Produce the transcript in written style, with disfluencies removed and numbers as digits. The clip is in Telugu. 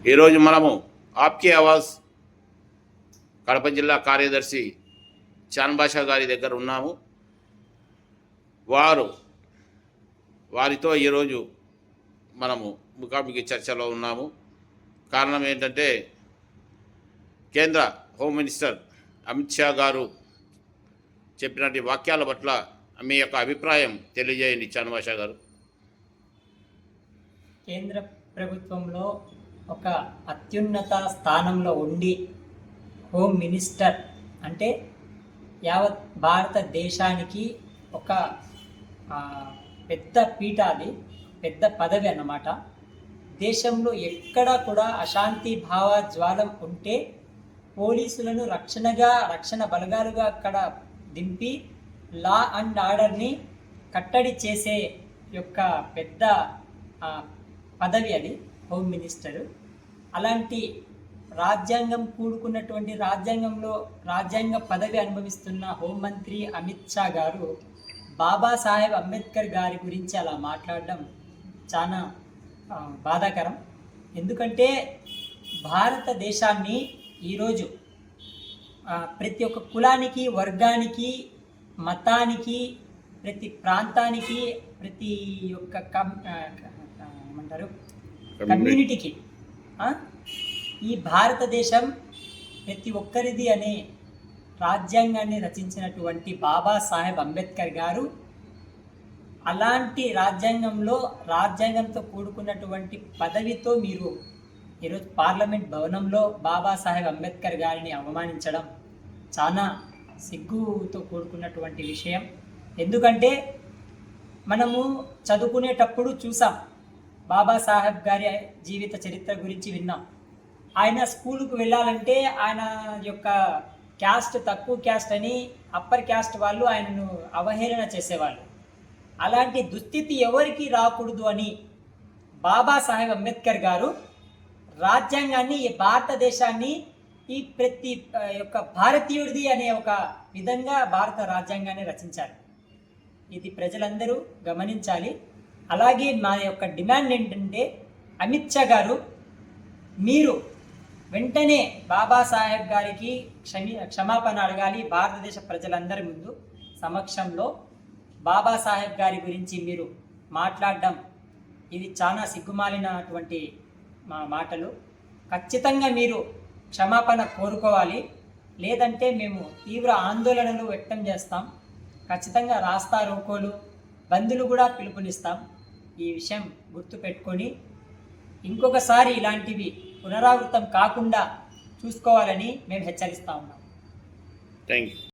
ఈరోజు మనము ఆప్కే ఆవాజ్ కడప జిల్లా కార్యదర్శి చాన్ బాషా గారి దగ్గర ఉన్నాము. వారితో ఈరోజు మనము ముఖాముఖి చర్చలో ఉన్నాము. కారణం ఏంటంటే కేంద్ర హోమ్ మినిస్టర్ అమిత్ షా గారు చెప్పినటువంటి వాక్యాల పట్ల మీ యొక్క అభిప్రాయం తెలియజేయండి చాన్ బాషా గారు. కేంద్ర ప్రభుత్వంలో ఒక అత్యున్నత స్థానంలో ఉండి హోమ్ మినిస్టర్ అంటే యావత్ భారతదేశానికి ఒక పెద్ద పీఠ, అది పెద్ద పదవి అన్నమాట. దేశంలో ఎక్కడ కూడా అశాంతి భావ జ్వాలం ఉంటే పోలీసులను రక్షణ బలగాలుగా అక్కడ దింపి లా అండ్ ఆర్డర్ని కట్టడి చేసే యొక్క పెద్ద పదవి అది హోమ్ మినిస్టరు. అలాంటి రాజ్యాంగం కూడుకున్నటువంటి రాజ్యాంగ పదవి అనుభవిస్తున్న హోంమంత్రి అమిత్ షా గారు బాబాసాహెబ్ అంబేద్కర్ గారి గురించి అలా మాట్లాడడం చాలా బాధాకరం. ఎందుకంటే భారతదేశాన్ని ఈరోజు ప్రతి ఒక్క కులానికి, వర్గానికి, మతానికి, ప్రతి ప్రాంతానికి, ప్రతి ఒక్క కమ్యూనిటీకి ఈ భారతదేశం ప్రతి ఒక్కరిది అనే రాజ్యాంగాన్ని రచించినటువంటి బాబాసాహెబ్ అంబేద్కర్ గారు అలాంటి రాజ్యాంగంతో కూడుకున్నటువంటి పదవితో మీరు ఈరోజు పార్లమెంట్ భవనంలో బాబాసాహెబ్ అంబేద్కర్ గారిని అవమానించడం చాలా సిగ్గుతో కూడుకున్నటువంటి విషయం. ఎందుకంటే మనము చదువుకునేటప్పుడు చూసాం, బాబాసాహెబ్ గారి జీవిత చరిత్ర గురించి విన్నాం. ఆయన స్కూలుకు వెళ్ళాలంటే ఆయన యొక్క క్యాస్ట్ తక్కువ క్యాస్ట్ అని అప్పర్ క్యాస్ట్ వాళ్ళు ఆయనను అవహేళన చేసేవాళ్ళు. అలాంటి దుస్థితి ఎవరికి రాకూడదు అని బాబాసాహెబ్ అంబేద్కర్ గారు రాజ్యాంగాన్ని, ఈ భారతదేశాన్ని ఈ ప్రతి యొక్క భారతీయుడిది అనే ఒక విధంగా భారత రాజ్యాంగాన్ని రచించారు. ఇది ప్రజలందరూ గమనించాలి. అలాగే మా యొక్క డిమాండ్ ఏంటంటే అమిత్ షా గారు, మీరు వెంటనే బాబాసాహెబ్ గారికి క్షమాపణ అడగాలి. భారతదేశ ప్రజలందరి ముందు సమక్షంలో బాబాసాహెబ్ గారి గురించి మీరు మాట్లాడడం ఇది చాలా సిగ్గుమాలినటువంటి మాటలు. ఖచ్చితంగా మీరు క్షమాపణ కోరుకోవాలి. లేదంటే మేము తీవ్ర ఆందోళనలు వ్యక్తం చేస్తాం. ఖచ్చితంగా రాస్తా రోకోలు, బంద్లు కూడా పిలుపునిస్తాం. ఈ విషయం గుర్తుపెట్టుకొని ఇంకొకసారి ఇలాంటివి పునరావృతం కాకుండా చూసుకోవాలని మేము హెచ్చరిస్తా ఉన్నాం. Thank you.